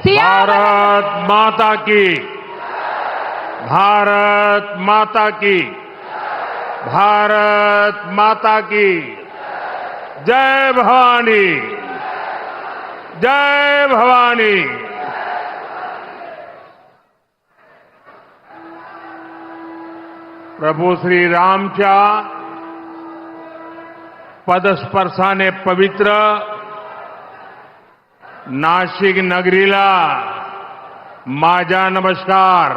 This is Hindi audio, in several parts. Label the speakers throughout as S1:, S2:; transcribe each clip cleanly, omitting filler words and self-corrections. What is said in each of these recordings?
S1: भारत माता की, भारत माता की, भारत माता की। जय भवानी, जय भवानी। प्रभू श्री रामच्या पदस्पर्शाने पवित्र नाशिक नगरीला माझा नमस्कार।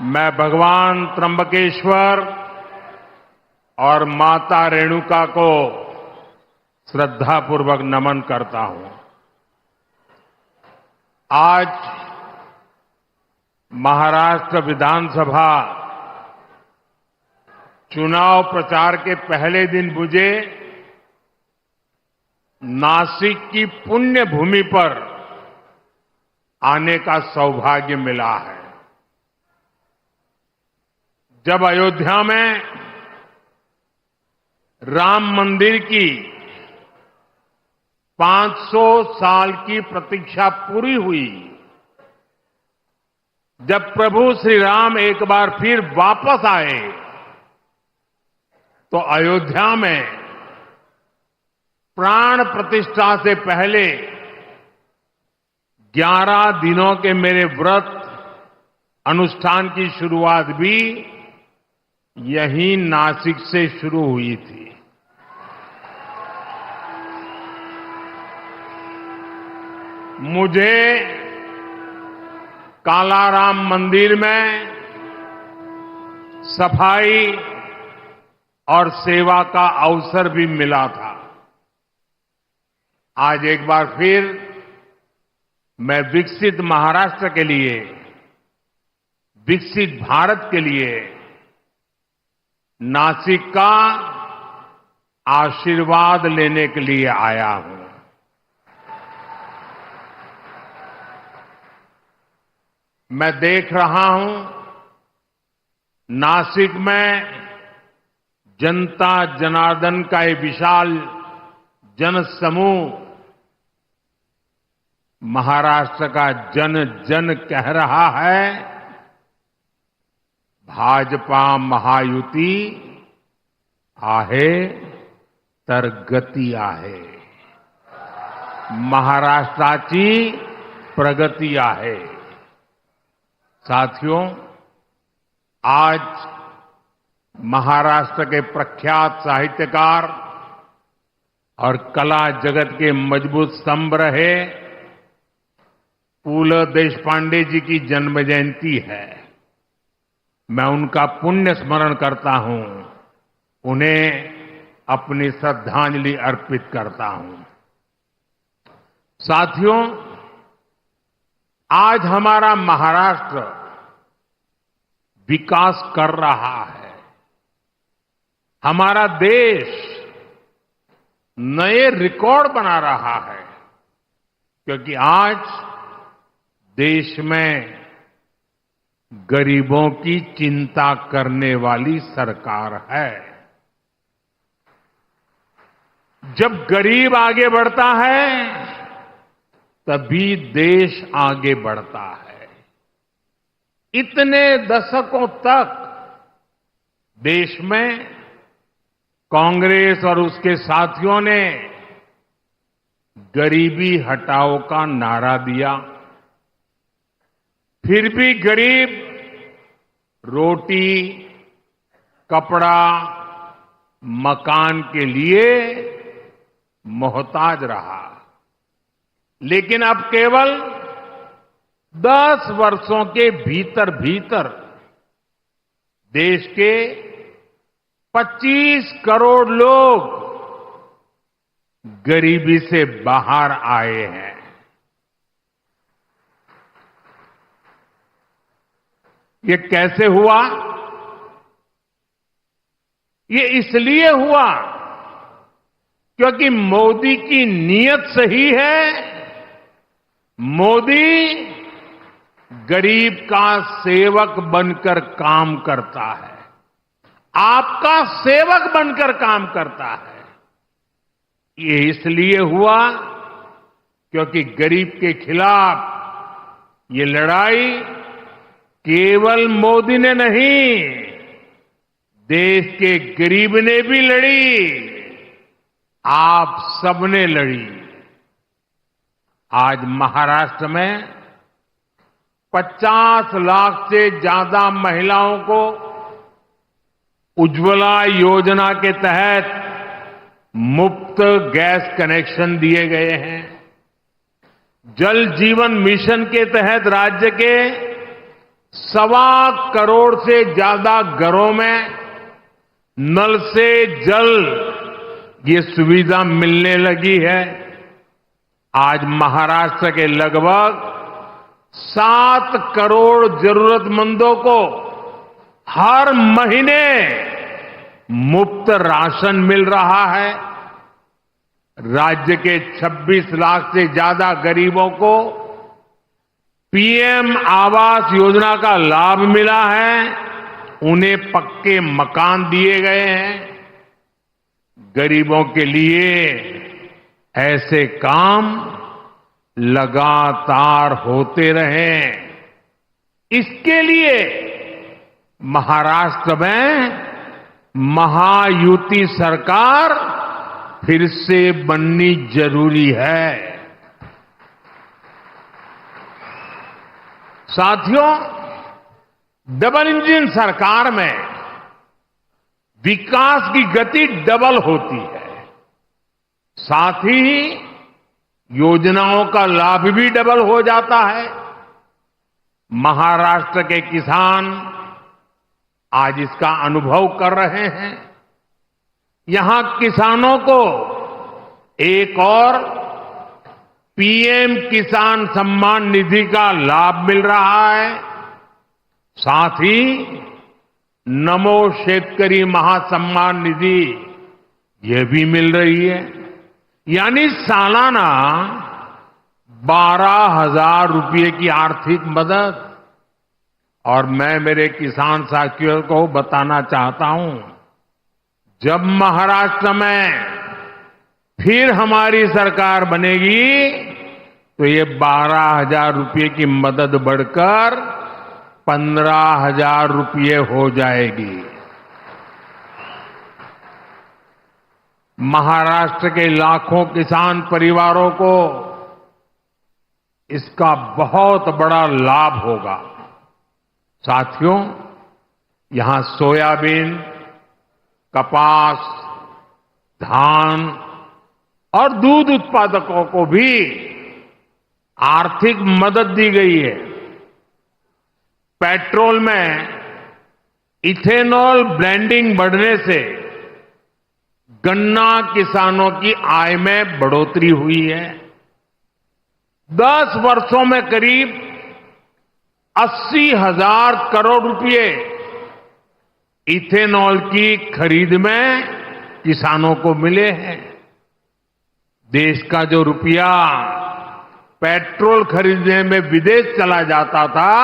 S1: मैं भगवान त्र्यंबकेश्वर और माता रेणुका को श्रद्धापूर्वक नमन करता हूं। आज महाराष्ट्र विधानसभा चुनाव प्रचार के पहले दिन मुझे नासिक की पुण्य भूमि पर आने का सौभाग्य मिला है। जब अयोध्या में राम मंदिर की 500 साल की प्रतीक्षा पूरी हुई, जब प्रभु श्री राम एक बार फिर वापस आए, तो अयोध्या में प्राण प्रतिष्ठा से पहले 11 दिनों के मेरे व्रत अनुष्ठान की शुरुआत भी यहीं नासिक से शुरू हुई थी। मुझे कालाराम मंदिर में सफाई और सेवा का अवसर भी मिला था। आज एक बार फिर मैं विकसित महाराष्ट्र के लिए, विकसित भारत के लिए नासिक का आशीर्वाद लेने के लिए आया हूं। मैं देख रहा हूं नासिक में जनता जनार्दन का ये विशाल जनसमूह महाराष्ट्र का जन जन कह रहा है, भाजपा महायुती आहे तर गती आहे, महाराष्ट्राची प्रगती आहे। साथियों, आज महाराष्ट्र के प्रख्यात साहित्यकार और कला जगत के मजबूत स्तंभ रहे पू. ल. देशपांडे जी की जन्म जयंती है। मैं उनका पुण्य स्मरण करता हूं, उन्हें अपनी श्रद्धांजलि अर्पित करता हूं। साथियों, आज हमारा महाराष्ट्र विकास कर रहा है। हमारा देश नए रिकॉर्ड बना रहा है, क्योंकि आज देश में गरीबों की चिंता करने वाली सरकार है। जब गरीब आगे बढ़ता है, तभी देश आगे बढ़ता है। इतने दशकों तक देश में कांग्रेस और उसके साथियों ने गरीबी हटाओ का नारा दिया, फिर भी गरीब रोटी, कपड़ा, मकान के लिए मोहताज रहा। लेकिन अब केवल 10 वर्षों के भीतर भीतर देश के 25 करोड़ लोग गरीबी से बाहर आए हैं। ये कैसे हुआ? ये इसलिए हुआ क्योंकि मोदी की नीयत सही है। मोदी गरीब का सेवक बनकर काम करता है, आपका सेवक बनकर काम करता है। ये इसलिए हुआ क्योंकि गरीब के खिलाफ ये लड़ाई केवल मोदी ने नहीं, देश के गरीब ने भी लड़ी, आप सबने लड़ी। आज महाराष्ट्र में 50 लाख से ज्यादा महिलाओं को उज्ज्वला योजना के तहत मुफ्त गैस कनेक्शन दिए गए हैं। जल जीवन मिशन के तहत राज्य के 1.25 करोड़ से ज्यादा घरों में नल से जल ये सुविधा मिलने लगी है। आज महाराष्ट्र के लगभग 7 करोड़ जरूरतमंदों को हर महीने मुफ्त राशन मिल रहा है। राज्य के 26 लाख से ज्यादा गरीबों को पीएम आवास योजना का लाभ मिला है, उन्हें पक्के मकान दिए गए हैं। गरीबों के लिए ऐसे काम लगातार होते रहें, इसके लिए महाराष्ट्र में महायुति सरकार फिर से बननी जरूरी है। साथियों, डबल इंजन सरकार में विकास की गति डबल होती है, साथ ही योजनाओं का लाभ भी डबल हो जाता है। महाराष्ट्र के किसान आज इसका अनुभव कर रहे हैं। यहां किसानों को एक और पीएम किसान सम्मान निधि का लाभ मिल रहा है, साथ ही नमो शेतकरी महासम्मान निधि ये भी मिल रही है, यानी सालाना 12,000 रुपये की आर्थिक मदद। और मैं मेरे किसान साथियों को बताना चाहता हूं, जब महाराष्ट्र में फिर हमारी सरकार बनेगी तो ये 12,000 रुपये की मदद बढ़कर 15,000 रुपये हो जाएगी। महाराष्ट्र के लाखों किसान परिवारों को इसका बहुत बड़ा लाभ होगा। साथियों, यहां सोयाबीन, कपास, धान और दूध उत्पादकों को भी आर्थिक मदद दी गई है। पेट्रोल में इथेनॉल ब्लेंडिंग बढ़ने से गन्ना किसानों की आय में बढ़ोतरी हुई है। 10 वर्षों में करीब 80,000 करोड़ रुपए इथेनॉल की खरीद में किसानों को मिले हैं। देश का जो रुपया पेट्रोल खरीदने में विदेश चला जाता था,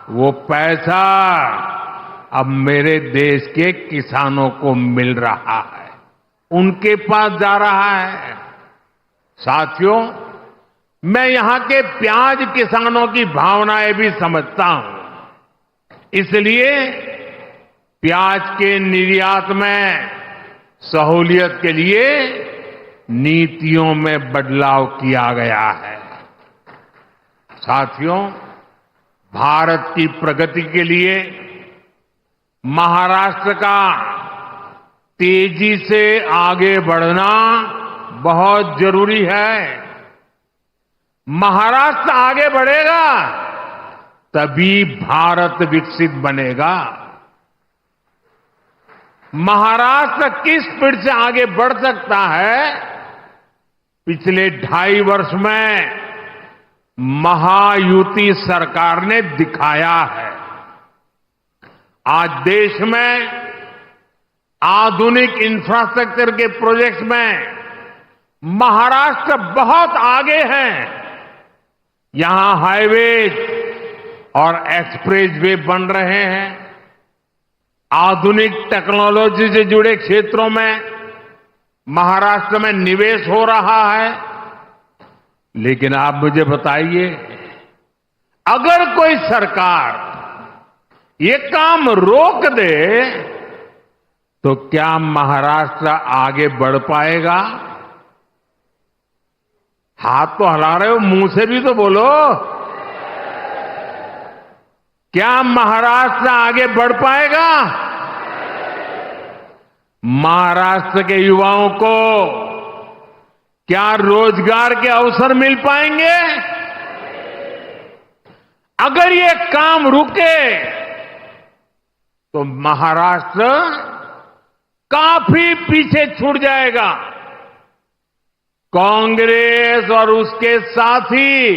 S1: वो पैसा अब मेरे देश के किसानों को मिल रहा है, उनके पास जा रहा है। साथियों, मैं यहां के प्याज किसानों की भावनाएं भी समझता हूं, इसलिए प्याज के निर्यात में सहूलियत के लिए नीतियों में बदलाव किया गया है। साथियों, भारत की प्रगति के लिए महाराष्ट्र का तेजी से आगे बढ़ना बहुत जरूरी है। महाराष्ट्र आगे बढ़ेगा तभी भारत विकसित बनेगा। महाराष्ट्र किस स्पीड से आगे बढ़ सकता है, पिछले 2.5 वर्ष में महायुति सरकार ने दिखाया है। आज देश में आधुनिक इंफ्रास्ट्रक्चर के प्रोजेक्ट्स में महाराष्ट्र बहुत आगे है। यहां हाईवेज और एक्सप्रेस वे बन रहे हैं। आधुनिक टेक्नोलॉजी से जुड़े क्षेत्रों में महाराष्ट्र में निवेश हो रहा है। लेकिन आप मुझे बताइए, अगर कोई सरकार ये काम रोक दे तो क्या महाराष्ट्र आगे बढ़ पाएगा? हाथ तो हिला रहे हो, मुंह से भी तो बोलो। क्या महाराष्ट्र आगे बढ़ पाएगा? महाराष्ट्र के युवाओं को क्या रोजगार के अवसर मिल पाएंगे? अगर ये काम रुके तो महाराष्ट्र काफी पीछे छूट जाएगा। कांग्रेस और उसके साथी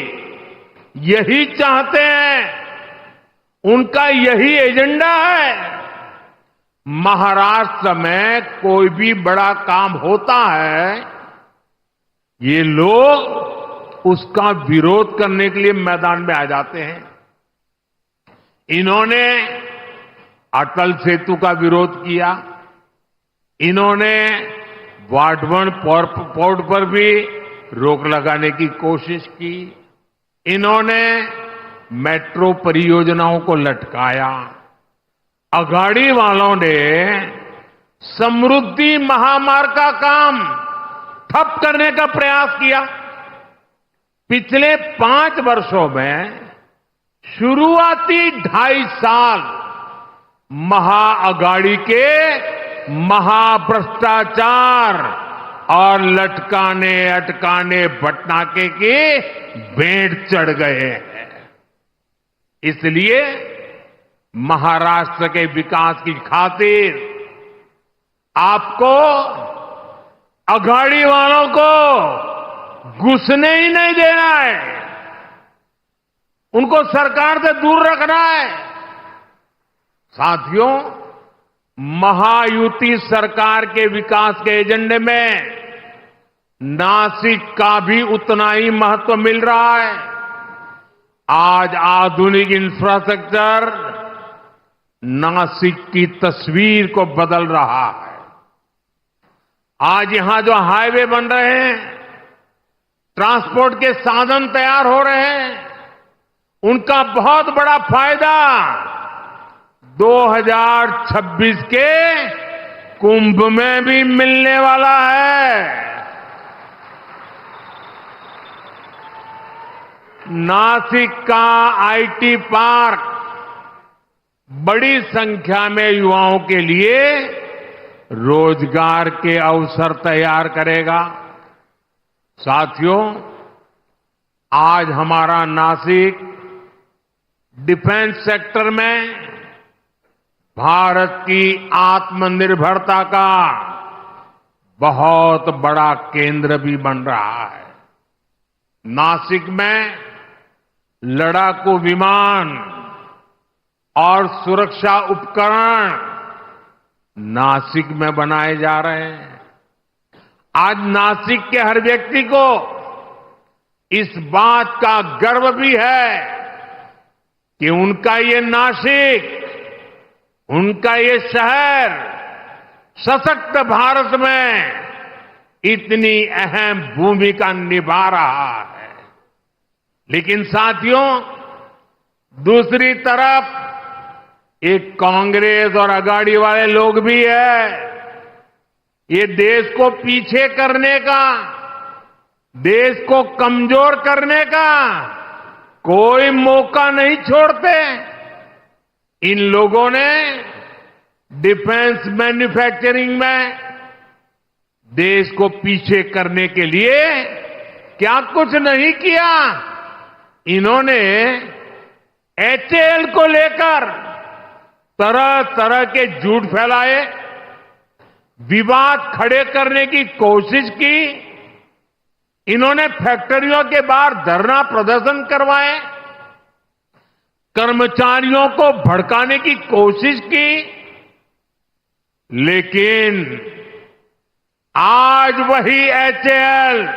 S1: यही चाहते हैं, उनका यही एजेंडा है। महाराष्ट्र में कोई भी बड़ा काम होता है, ये लोग उसका विरोध करने के लिए मैदान में आ जाते हैं। इन्होंने अटल सेतु का विरोध किया, इन्होंने वाटवन पोर्ट पर भी रोक लगाने की कोशिश की, इन्होंने मेट्रो परियोजनाओं को लटकाया। अघाड़ी वालों ने समृद्धि महामार्ग का काम ठप करने का प्रयास किया। पिछले 5 वर्षों में शुरुआती 2.5 साल महाअघाड़ी के महाभ्रष्टाचार और लटकाने अटकाने भटनाके के भेंट चढ़ गए हैं। इसलिए महाराष्ट्र के विकास की खातिर आपको अघाड़ी वालों को घुसने ही नहीं देना है, उनको सरकार से दूर रखना है। साथियों, महायुति सरकार के विकास के एजेंडे में नासिक का भी उतना ही महत्व मिल रहा है। आज आधुनिक इंफ्रास्ट्रक्चर नासिक की तस्वीर को बदल रहा है। आज यहां जो हाईवे बन रहे हैं, ट्रांसपोर्ट के साधन तैयार हो रहे हैं, उनका बहुत बड़ा फायदा 2026 के कुंभ में भी मिलने वाला है। नासिक का आईटी पार्क बड़ी संख्या में युवाओं के लिए रोजगार के अवसर तैयार करेगा। साथियों, आज हमारा नासिक डिफेंस सेक्टर में भारत की आत्मनिर्भरता का बहुत बड़ा केंद्र भी बन रहा है। नासिक में लड़ाकू विमान और सुरक्षा उपकरण नासिक में बनाए जा रहे हैं। आज नासिक के हर व्यक्ति को इस बात का गर्व भी है कि उनका ये नासिक, उनका ये शहर सशक्त भारत में इतनी अहम भूमिका निभा रहा है। लेकिन साथियों, दूसरी तरफ एक कांग्रेस और अघाड़ी वाले लोग भी है, ये देश को पीछे करने का, देश को कमजोर करने का कोई मौका नहीं छोड़ते। इन लोगों ने डिफेंस मैन्युफैक्चरिंग में देश को पीछे करने के लिए क्या कुछ नहीं किया। इन्होंने एचएएल को लेकर तरह तरह के झूठ फैलाए, विवाद खड़े करने की कोशिश की। इन्होंने फैक्ट्रियों के बाहर धरना प्रदर्शन करवाए, कर्मचारियों को भड़काने की कोशिश की। लेकिन आज वही एचएएल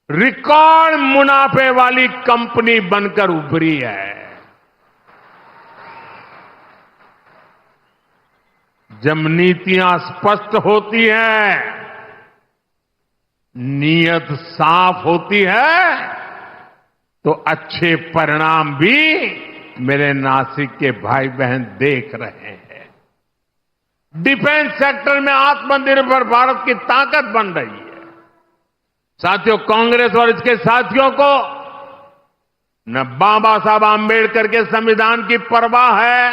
S1: रिकॉर्ड मुनाफे वाली कंपनी बनकर उभरी है। जब नीतियां स्पष्ट होती हैं नीयत साफ होती है तो अच्छे परिणाम भी मेरे नासिक के भाई बहन देख रहे हैं। डिफेंस सेक्टर में आत्मनिर्भर भारत की ताकत बन रही है। साथियों, कांग्रेस और इसके साथियों को न बाबा साहब आम्बेडकर के संविधान की परवाह है,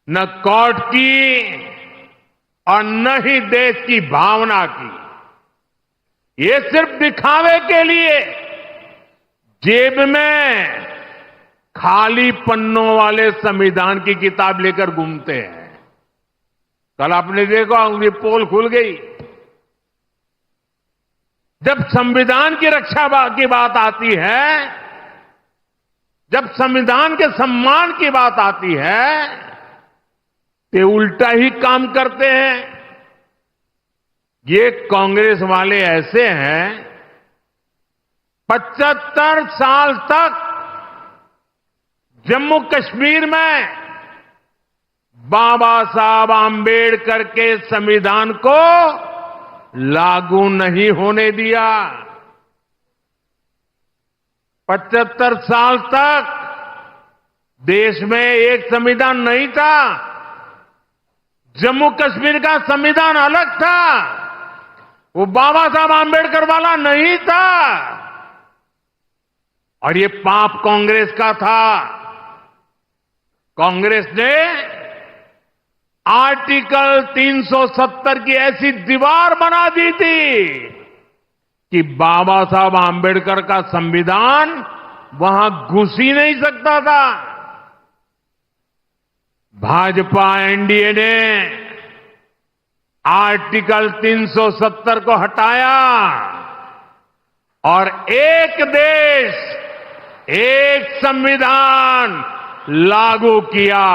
S1: न कोर्ट की और न ही देश की भावना की। ये सिर्फ दिखावे के लिए जेब में खाली पन्नों वाले संविधान की किताब लेकर घूमते हैं। कल आपने देखा, उनकी पोल खुल गई। जब संविधान की रक्षा की बात आती है, जब संविधान के सम्मान की बात आती है, ते उल्टा ही काम करते हैं। ये कांग्रेस वाले ऐसे हैं, 75 साल तक जम्मू कश्मीर में बाबा साहब आम्बेडकर के संविधान को लागू नहीं होने दिया। 75 साल तक देश में एक संविधान नहीं था। जम्मू कश्मीर का संविधान अलग था, वो बाबा साहब आम्बेडकर वाला नहीं था। और ये पाप कांग्रेस का था। कांग्रेस ने आर्टिकल 370 की ऐसी दीवार बना दी थी कि बाबा साहब आम्बेडकर का संविधान वहां घुस ही नहीं सकता था। भाजपा एनडीए ने आर्टिकल 370 को हटाया और एक देश एक संविधान लागू किया।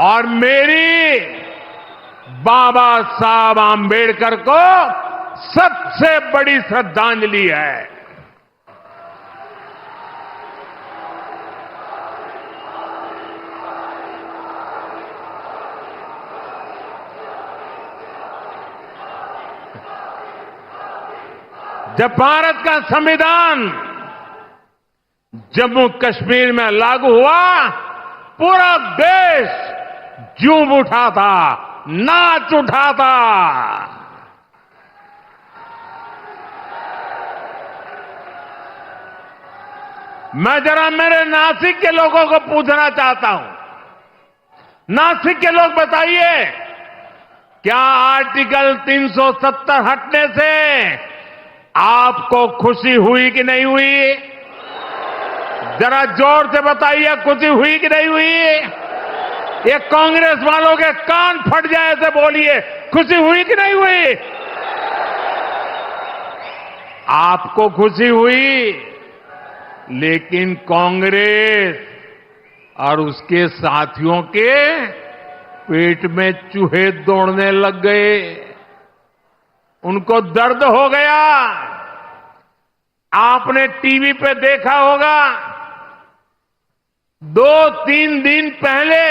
S1: और मेरी बाबा साहब आम्बेडकर को सबसे बड़ी श्रद्धांजलि है। जब भारत का संविधान जम्मू कश्मीर में लागू हुआ, पूरा देश झूम उठा था, नाच उठा था। मैं जरा मेरे नासिक के लोगों को पूछना चाहता हूं, नासिक के लोग बताइए, क्या आर्टिकल 370 हटने से आपको खुशी हुई कि नहीं हुई? जरा जोर से बताइए, खुशी हुई कि नहीं हुई? ये कांग्रेस वालों के कान फट जाए ऐसे बोलिए, खुशी हुई कि नहीं हुई? आपको खुशी हुई, लेकिन कांग्रेस और उसके साथियों के पेट में चूहे दौड़ने लग गए। उनको दर्द हो गया। आपने टीवी पे देखा होगा, 2-3 दिन पहले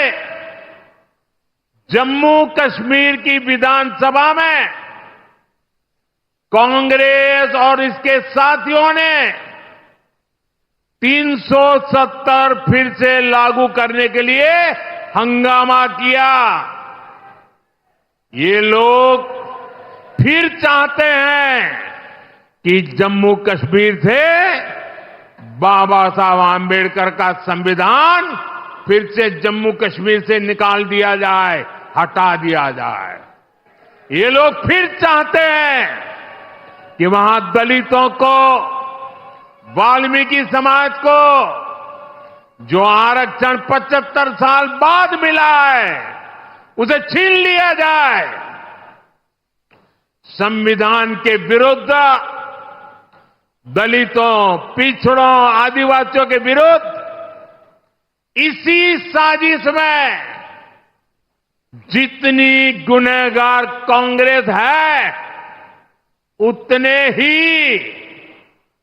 S1: जम्मू कश्मीर की विधानसभा में कांग्रेस और इसके साथियों ने 370 फिर से लागू करने के लिए हंगामा किया। ये लोग फिर चाहते हैं कि जम्मू कश्मीर से बाबा साहब आम्बेडकर का संविधान फिर से जम्मू कश्मीर से निकाल दिया जाए, हटा दिया जाए। ये लोग फिर चाहते हैं कि वहां दलितों को, वाल्मीकि समाज को जो आरक्षण 75 साल बाद मिला है, उसे छीन लिया जाए। संविधान के विरुद्ध, दलितों, पिछड़ों, आदिवासियों के विरुद्ध इसी साजिश में जितनी गुनहगार कांग्रेस है, उतने ही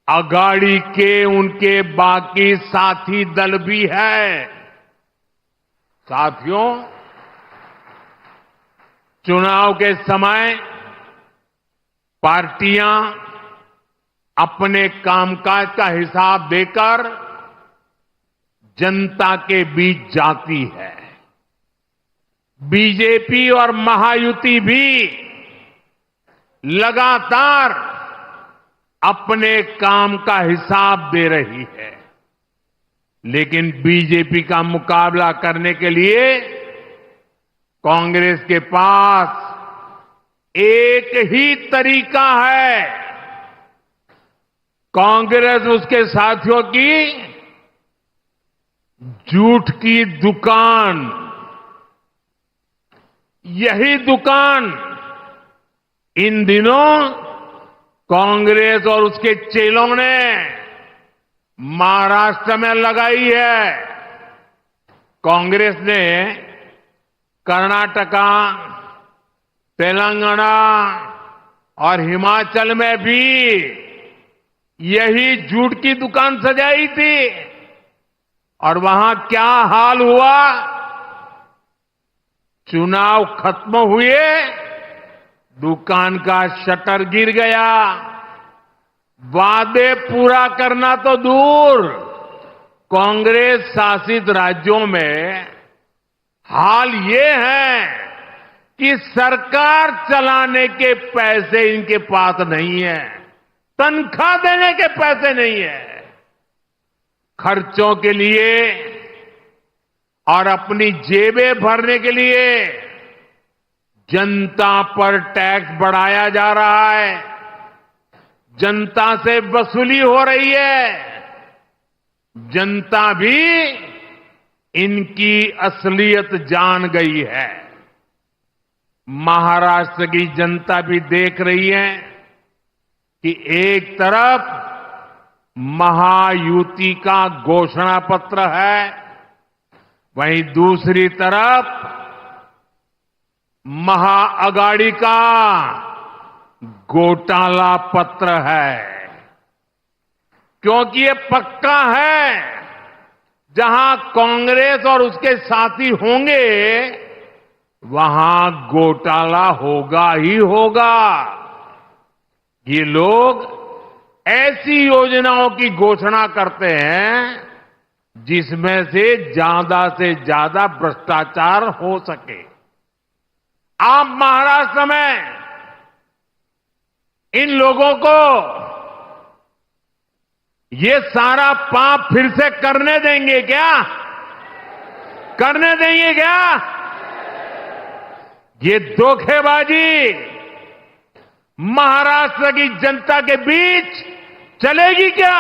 S1: अगाड़ी के उनके बाकी साथी दल भी है। साथियों, चुनाव के समय पार्टियां अपने कामकाज का हिसाब देकर जनता के बीच जाती है। बीजेपी और महायुति भी लगातार अपने काम का हिसाब दे रही है, लेकिन बीजेपी का मुकाबला करने के लिए कांग्रेस के पास एक ही तरीका है। कांग्रेस उसके साथियों की झूठ की दुकान, यही दुकान इन दिनों कांग्रेस और उसके चेलों ने महाराष्ट्र में लगाई है। कांग्रेस ने कर्नाटका, तेलंगाना और हिमाचल में भी यही झूठ की दुकान सजाई थी, और वहां क्या हाल हुआ? चुनाव खत्म हुए, दुकान का शटर गिर गया। वादे पूरा करना तो दूर, कांग्रेस शासित राज्यों में हाल ये है कि सरकार चलाने के पैसे इनके पास नहीं है, तनख्वाह देने के पैसे नहीं है। खर्चों के लिए और अपनी जेबें भरने के लिए जनता पर टैक्स बढ़ाया जा रहा है, जनता से वसूली हो रही है। जनता भी इनकी असलियत जान गई है। महाराष्ट्र की जनता भी देख रही है कि एक तरफ महायुति का घोषणा पत्र है, वहीं दूसरी तरफ महाअगाड़ी का घोटाला पत्र है। क्योंकि ये पक्का है, जहां कांग्रेस और उसके साथी होंगे वहां घोटाला होगा ही होगा। ये लोग ऐसी योजनाओं की घोषणा करते हैं जिसमें से ज्यादा भ्रष्टाचार हो सके। आप महाराष्ट्र में इन लोगों को ये सारा पाप फिर से करने देंगे क्या? करने देंगे क्या? ये धोखेबाजी महाराष्ट्र की जनता के बीच चलेगी क्या?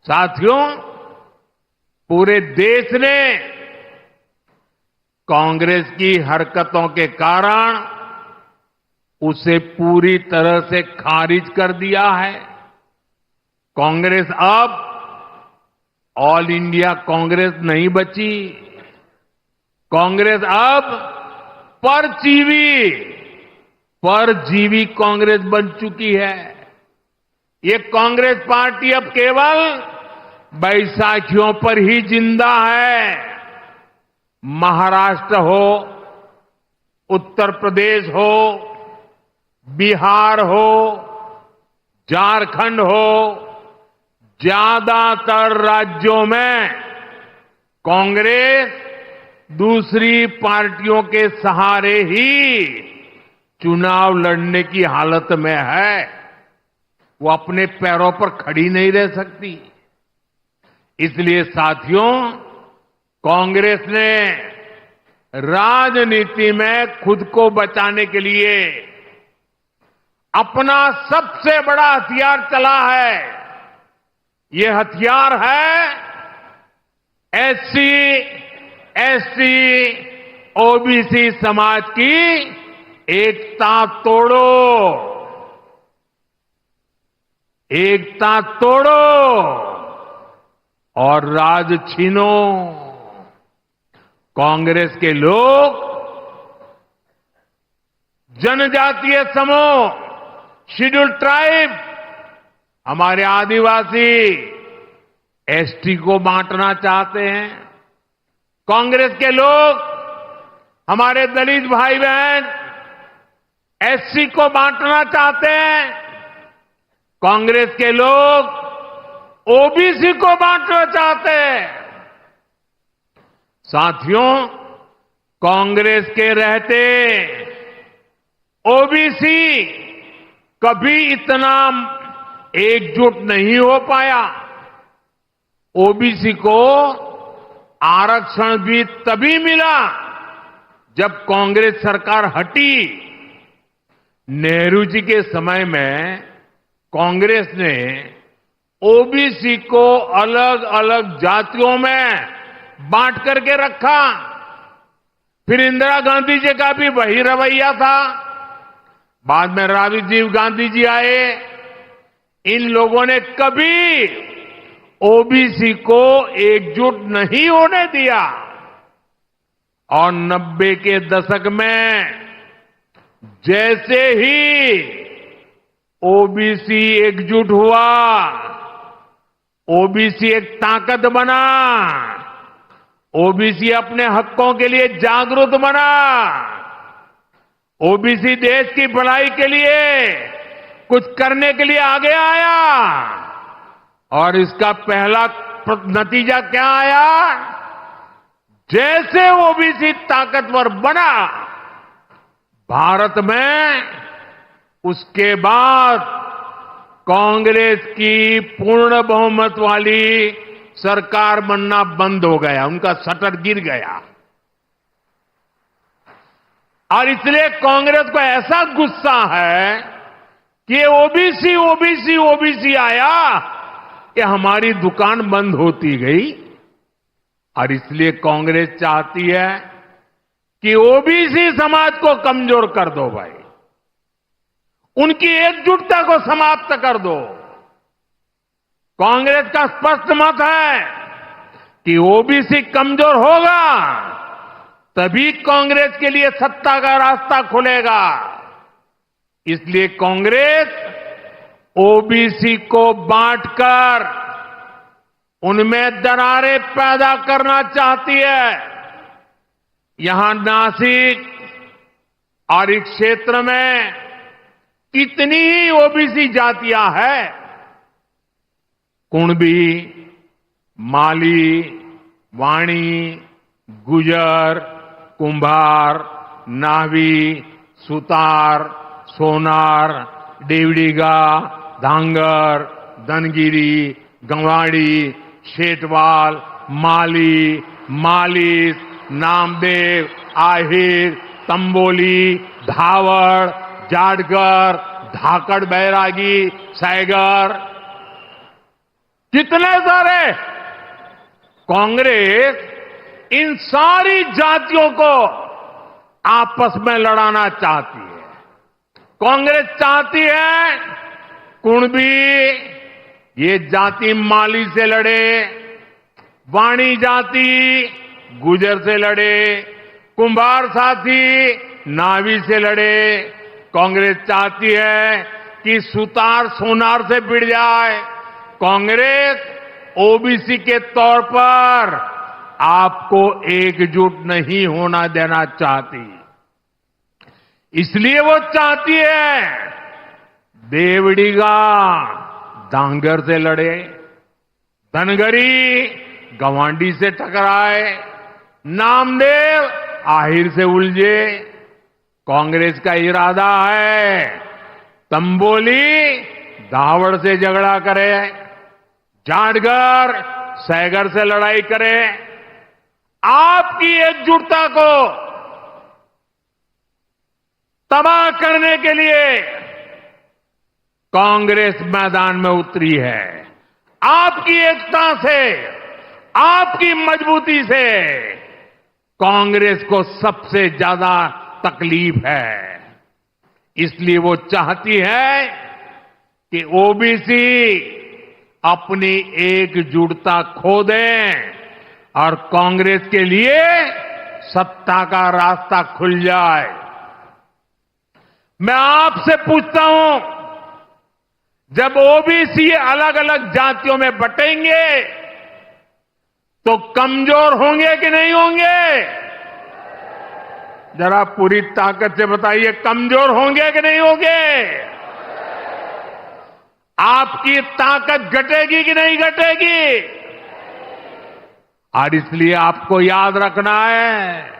S1: साथियों, पूरे देश ने कांग्रेस की हरकतों के कारण उसे पूरी तरह से खारिज कर दिया है। कांग्रेस अब ऑल इंडिया कांग्रेस नहीं बची। कांग्रेस अब परजीवी कांग्रेस बन चुकी है। ये कांग्रेस पार्टी अब केवल बैसाखियों पर ही जिंदा है। महाराष्ट्र हो, उत्तर प्रदेश हो, बिहार हो, झारखंड हो, ज्यादातर राज्यों में कांग्रेस दूसरी पार्टियों के सहारे ही चुनाव लड़ने की हालत में है। वो अपने पैरों पर खड़ी नहीं रह सकती। इसलिए साथियों, कांग्रेस ने राजनीति में खुद को बचाने के लिए अपना सबसे बड़ा हथियार चला है। ये हथियार है एससी, एसटी, ओबीसी समाज की एकता तोड़ो, एकता तोड़ो और राज छीनो। कांग्रेस के लोग जनजातीय समूह, शेड्यूल ट्राइब, हमारे आदिवासी, एसटी को बांटना चाहते हैं। कांग्रेस के लोग हमारे दलित भाई बहन, एससी को बांटना चाहते हैं, कांग्रेस के लोग ओबीसी को बांटना चाहते हैं। साथियों, कांग्रेस के रहते ओबीसी कभी इतना एकजुट नहीं हो पाया। ओबीसी को आरक्षण भी तभी मिला जब कांग्रेस सरकार हटी। नेहरू जी के समय में कांग्रेस ने ओबीसी को अलग अलग जातियों में बांट करके रखा। फिर इंदिरा गांधी जी का भी वही रवैया था। बाद में राजीव गांधी जी आए। इन लोगों ने कभी ओबीसी को एकजुट नहीं होने दिया। और 90 के दशक में जैसे ही ओबीसी एकजुट हुआ, ओबीसी एक ताकत बना, ओबीसी अपने हकों के लिए जागरूक बना, ओबीसी देश की भलाई के लिए कुछ करने के लिए आगे आया। और इसका पहला नतीजा क्या आया? जैसे ओबीसी ताकतवर बना भारत में, उसके बाद कांग्रेस की पूर्ण बहुमत वाली सरकार बनना बंद हो गया, उनका शटर गिर गया। और इसलिए कांग्रेस को ऐसा गुस्सा है कि ओबीसी ओबीसी ओबीसी आया कि हमारी दुकान बंद होती गई। और इसलिए कांग्रेस चाहती है कि ओबीसी समाज को कमजोर कर दो भाई, उनकी एकजुटता को समाप्त कर दो। कांग्रेस का स्पष्ट मत है कि ओबीसी कमजोर होगा तभी कांग्रेस के लिए सत्ता का रास्ता खुलेगा। इसलिए कांग्रेस ओबीसी को बांटकर उनमें दरारें पैदा करना चाहती है। यहां नासिक और इस क्षेत्र में कितनी ही ओबीसी जातियां हैं, कुणबी, माली, वाणी, गुजर, कुंभार, नावी, सुतार, सोनार, देवड़ीगा, धांगर, धनगिरी, गंवाड़ी, शेटवाल, माली, मालिस, नामदेव, आहिर, तंबोली, धावड़, जाटगर, धाकड़ बैरागी, सैगर, कितने सारे। कांग्रेस इन सारी जातियों को आपस में लड़ाना चाहती है। कांग्रेस चाहती है कुणबी ये जाति माली से लड़े, वाणी जाति गुजर से लड़े, कुंभार साथी नावी से लड़े। कांग्रेस चाहती है कि सुतार सोनार से भिड़ जाए। कांग्रेस ओबीसी के तौर पर आपको एकजुट नहीं होना देना चाहती। इसलिए वो चाहती है देवड़ीगा धांगर से लड़े, धनगरी गवांडी से टकराए, नामदेव आहिर से उलझे। कांग्रेस का इरादा है तंबोली धावड़ से झगड़ा करे, जाटगर सैगर से लड़ाई करे। आपकी एकजुटता को तबाह करने के लिए कांग्रेस मैदान में उतरी है। आपकी एकता से, आपकी मजबूती से कांग्रेस को सबसे ज्यादा तकलीफ है। इसलिए वो चाहती है कि ओबीसी अपनी एकजुटता खो दें और कांग्रेस के लिए सत्ता का रास्ता खुल जाए। मैं आपसे पूछता हूं, जब ओबीसी अलग अलग जातियों में बटेंगे तो कमजोर होंगे कि नहीं होंगे? जरा पूरी ताकत से बताइए, कमजोर होंगे कि नहीं होंगे? आपकी ताकत घटेगी कि नहीं घटेगी? और इसलिए आपको याद रखना है,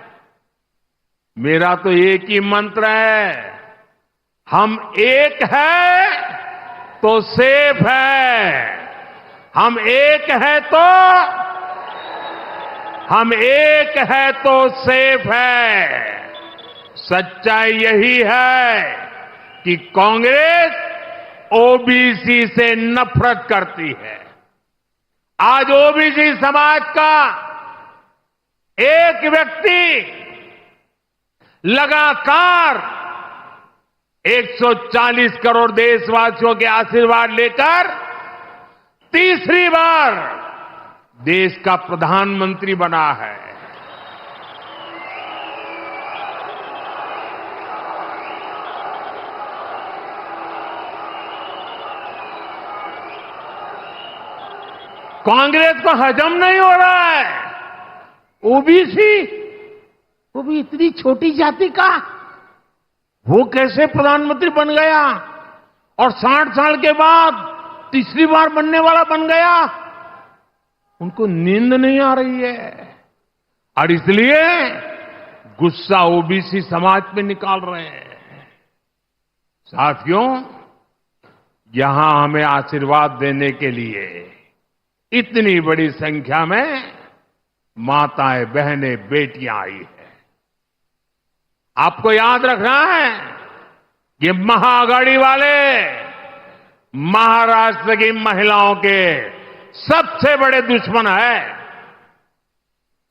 S1: मेरा तो एक ही मंत्र है, हम एक है तो सेफ है, हम एक है तो सेफ है। सच्चाई यही है कि कांग्रेस ओबीसी से नफरत करती है। आज ओबीसी समाज का एक व्यक्ति लगातार 140 करोड़ देशवासियों के आशीर्वाद लेकर तीसरी बार देश का प्रधानमंत्री बना है। कांग्रेस को हजम नहीं हो रहा है, ओबीसी, वो भी इतनी छोटी जाति का, वो कैसे प्रधानमंत्री बन गया और 60 साल के बाद तीसरी बार बनने वाला बन गया। उनको नींद नहीं आ रही है और इसलिए गुस्सा ओबीसी समाज पे निकाल रहे हैं। साथियों, यहां हमें आशीर्वाद देने के लिए इतनी बड़ी संख्या में माताएं, बहनें, बेटियां आई है। आपको याद रखना है, ये महाआघाड़ी वाले महाराष्ट्र की महिलाओं के सबसे बड़े दुश्मन है।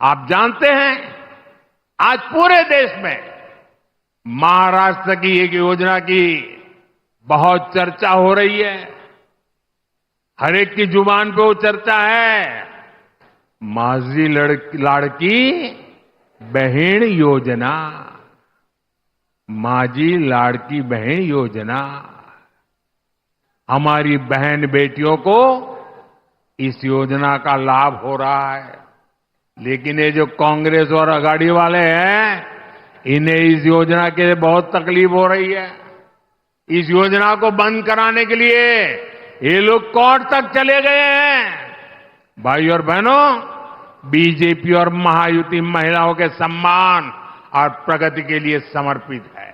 S1: आप जानते हैं, आज पूरे देश में महाराष्ट्र की एक योजना की बहुत चर्चा हो रही है। हर एक की जुबान पे वो चर्चा है, माझी लाड़की बहन योजना, माझी लाड़की बहन योजना। हमारी बहन बेटियों को इस योजना का लाभ हो रहा है, लेकिन ये जो कांग्रेस और आघाड़ी वाले हैं, इन्हें इस योजना के लिए बहुत तकलीफ हो रही है। इस योजना को बंद कराने के लिए ये लोग कोर्ट तक चले गए हैं। भाई और बहनों, बीजेपी और महायुति महिलाओं के सम्मान और प्रगति के लिए समर्पित है।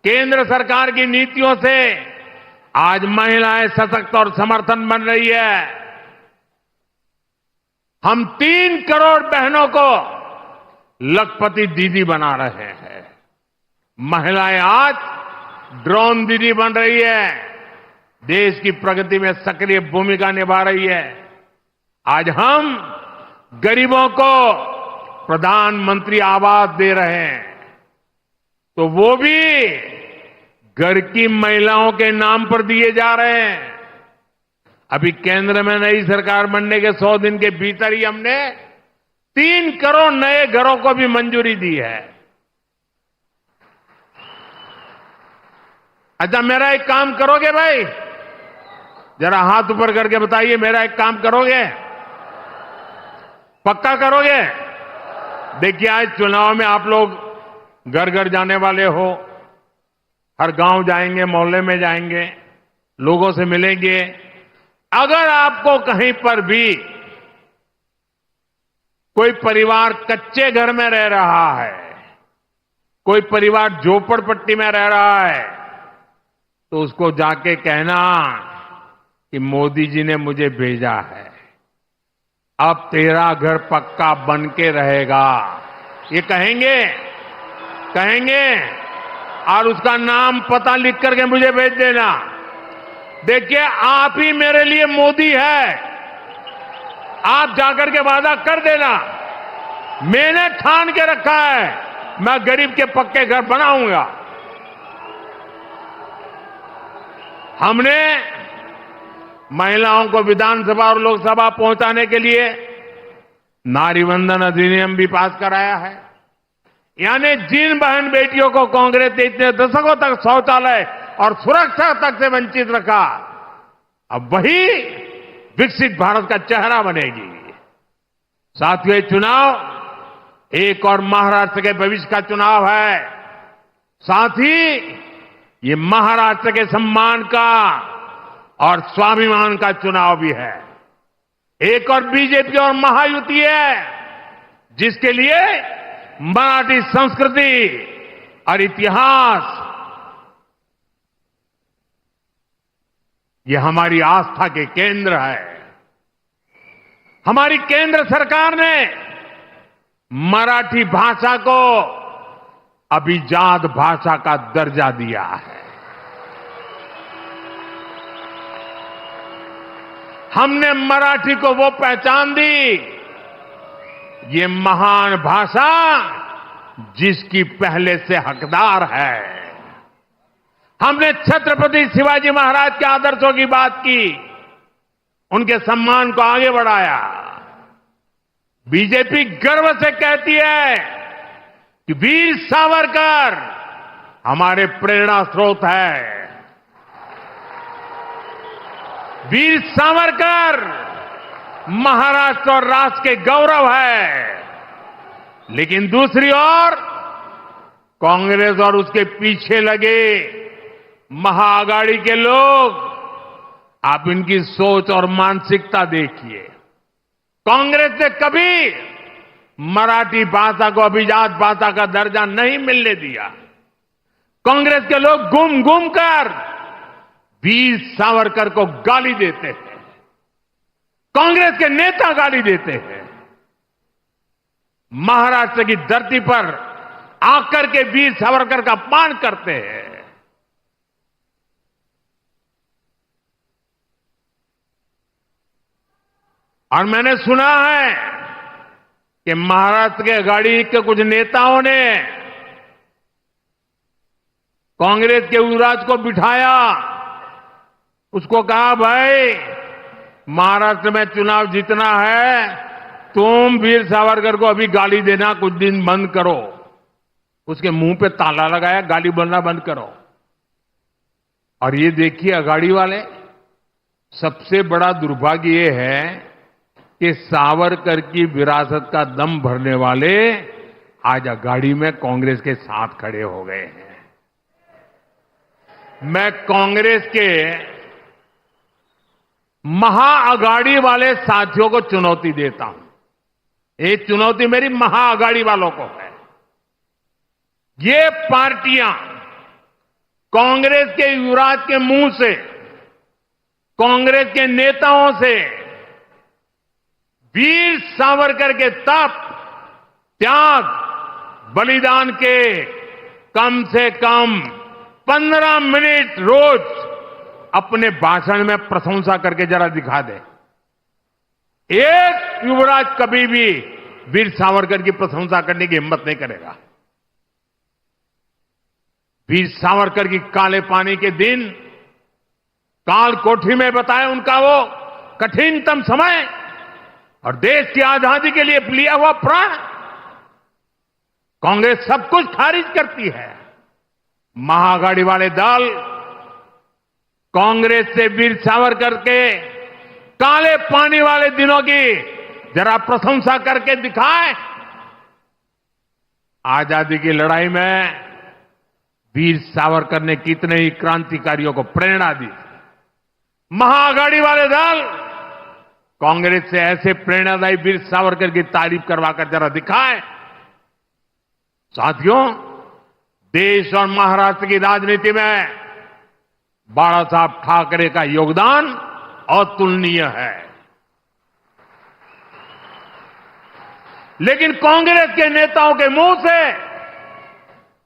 S1: केंद्र सरकार की नीतियों से आज महिलाएं सशक्त और समर्थन बन रही है। हम 3 करोड़ बहनों को लखपति दीदी बना रहे हैं। महिलाएं आज ड्रोन दीदी बन रही है, देश की प्रगति में सक्रिय भूमिका निभा रही है। आज हम गरीबों को प्रधानमंत्री आवास दे रहे हैं, तो वो भी घर की महिलाओं के नाम पर दिए जा रहे हैं। अभी केंद्र में नई सरकार बनने के 100 दिन के भीतर ही हमने 3 करोड़ नए घरों को भी मंजूरी दी है। अच्छा, मेरा एक काम करोगे भाई? जरा हाथ ऊपर करके बताइए, मेरा एक काम करोगे? पक्का करोगे? देखिए, आज चुनाव में आप लोग घर घर जाने वाले हो, हर गांव जाएंगे, मोहल्ले में जाएंगे, लोगों से मिलेंगे। अगर आपको कहीं पर भी कोई परिवार कच्चे घर में रह रहा है, कोई परिवार झोपड़पट्टी में रह रहा है, तो उसको जाके कहना कि मोदी जी ने मुझे भेजा है, अब तेरा घर पक्का बन के रहेगा। ये कहेंगे और उसका नाम पता लिख करके मुझे भेज देना। देखिए, आप ही मेरे लिए मोदी है। आप जाकर के वादा कर देना, मैंने ठान के रखा है, मैं गरीब के पक्के घर बनाऊंगा। हमने महिलाओं को विधानसभा और लोकसभा पहुंचाने के लिए नारी वंदन अधिनियम भी पास कराया है। यानी जिन बहन बेटियों को कांग्रेस ने इतने दशकों तक शौचालय और सुरक्षा तक से वंचित रखा, अब वही विकसित भारत का चेहरा बनेगी। साथियों, चुनाव एक और महाराष्ट्र के भविष्य का चुनाव है। साथ ही ये महाराष्ट्र के सम्मान का और स्वाभिमान का चुनाव भी है। एक और बीजेपी और महायुति है, जिसके लिए मराठी संस्कृति और इतिहास ये हमारी आस्था के केंद्र है। हमारी केंद्र सरकार ने मराठी भाषा को अभिजात भाषा का दर्जा दिया है। हमने मराठी को वो पहचान दी, ये महान भाषा जिसकी पहले से हकदार है। हमने छत्रपति शिवाजी महाराज के आदर्शों की बात की, उनके सम्मान को आगे बढ़ाया। बीजेपी गर्व से कहती है कि वीर सावरकर हमारे प्रेरणा स्रोत है। वीर सावरकर महाराष्ट्र और राष्ट्र के गौरव है। लेकिन दूसरी ओर कांग्रेस और उसके पीछे लगे महाआघाड़ी के लोग, आप इनकी सोच और मानसिकता देखिए। कांग्रेस ने कभी मराठी भाषा को अभिजात भाषा का दर्जा नहीं मिलने दिया। कांग्रेस के लोग घूम घूम कर वीर सावरकर को गाली देते हैं। कांग्रेस के नेता गाली देते हैं। महाराष्ट्र की धरती पर आकर के वीर सावरकर का अपमान करते हैं। और मैंने सुना है कि महाराष्ट्र के आघाड़ी के कुछ नेताओं ने कांग्रेस के युवराज को बिठाया, उसको कहा, भाई महाराष्ट्र में चुनाव जीतना है, तुम वीर सावरकर को अभी गाली देना कुछ दिन बंद करो। उसके मुंह पे ताला लगाया, गाली बोलना बंद करो। और ये देखिए आघाड़ी वाले, सबसे बड़ा दुर्भाग्य ये है कि सावरकर की विरासत का दम भरने वाले आज आघाड़ी में कांग्रेस के साथ खड़े हो गए हैं। मैं कांग्रेस के महाआघाड़ी वाले साथियों को चुनौती देता हूं। ये चुनौती मेरी महाआघाड़ी वालों को है। ये पार्टियां कांग्रेस के युवराज के मुंह से, कांग्रेस के नेताओं से वीर सावरकर के तप, त्याग, बलिदान के कम से कम 15 मिनट रोज अपने भाषण में प्रशंसा करके जरा दिखा दे। एक युवराज कभी भी वीर सावरकर की प्रशंसा करने की हिम्मत नहीं करेगा। वीर सावरकर की काले पानी के दिन काल कोठी में बताए उनका वो कठिनतम समय और देश की आजादी के लिए लिया हुआ प्राण। कांग्रेस सब कुछ खारिज करती है। महाआघाड़ी वाले दल कांग्रेस से वीर सावरकर के काले पानी वाले दिनों की जरा प्रशंसा करके दिखाए। आजादी की लड़ाई में वीर सावरकर ने कितने ही क्रांतिकारियों को प्रेरणा दी। महाआघाड़ी वाले दल कांग्रेस से ऐसे प्रेरणादायी वीर सावरकर की तारीफ करवाकर जरा दिखाए। साथियों, देश और महाराष्ट्र की राजनीति में बाला साहब ठाकरे का योगदान अतुलनीय है। लेकिन कांग्रेस के नेताओं के मुंह से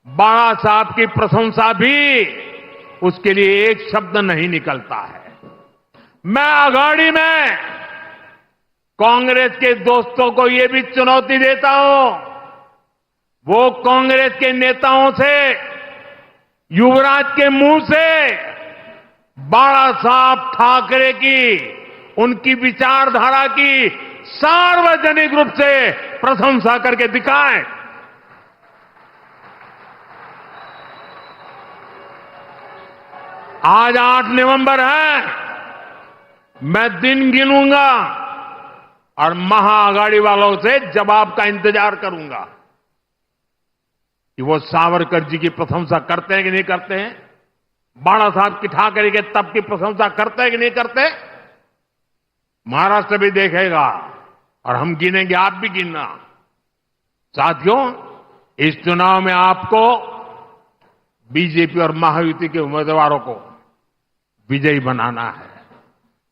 S1: बाला साहब की प्रशंसा भी उसके लिए एक शब्द नहीं निकलता है। मैं आघाड़ी में कांग्रेस के दोस्तों को यह भी चुनौती देता हूं, वो कांग्रेस के नेताओं से, युवराज के मुंह से बाला साहब ठाकरे की, उनकी विचारधारा की सार्वजनिक रूप से प्रशंसा करके दिखाएं। आज 8 नवंबर है। मैं दिन गिनूंगा और महाआघाड़ी वालों से जवाब का इंतजार करूंगा कि वो सावरकर जी की प्रशंसा करते हैं कि नहीं करते हैं, बाणा साहब की ठाकरे के तप की प्रशंसा करते हैं कि नहीं करते। महाराष्ट्र भी देखेगा और हम गिनेंगे, आप भी गिनना। साथियों, इस चुनाव में आपको बीजेपी और महायुति के उम्मीदवारों को विजयी बनाना है।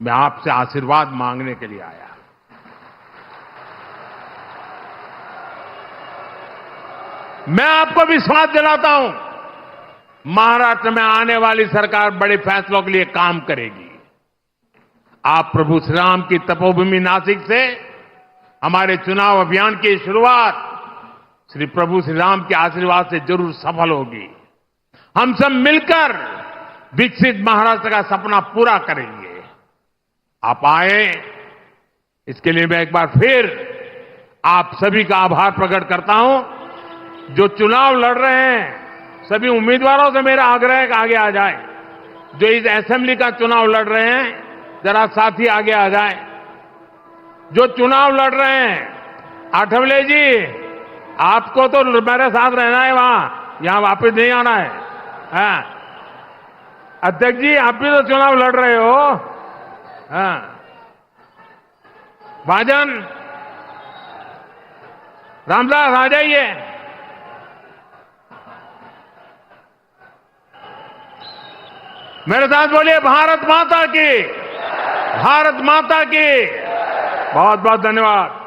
S1: मैं आपसे आशीर्वाद मांगने के लिए आया। मैं आपको विश्वास दिलाता हूं, महाराष्ट्र में आने वाली सरकार बड़े फैसलों के लिए काम करेगी। आप प्रभु श्री राम की तपोभूमि नासिक से हमारे चुनाव अभियान की शुरुआत श्री प्रभु श्री राम के आशीर्वाद से जरूर सफल होगी। हम सब मिलकर विकसित महाराष्ट्र का सपना पूरा करेंगे। आप आए, इसके लिए मैं एक बार फिर आप सभी का आभार प्रकट करता हूं। जो चुनाव लड़ रहे हैं, सभी उम्मीदवारों से मेरा आग्रह है कि आगे आ जाए। जो इस असेंबली का चुनाव लड़ रहे हैं, जरा साथी आगे आ जाए। जो चुनाव लड़ रहे हैं, आठवले जी, आपको तो मेरे साथ रहना है, वहां यहां वापस नहीं आना है। हाँ। अध्यक्ष जी, आप भी तो चुनाव लड़ रहे हो। हाँ। भाजन, रामदास आ जाइए। मेरे साथ बोलिए, भारत माता की, भारत माता की। बहुत बहुत धन्यवाद।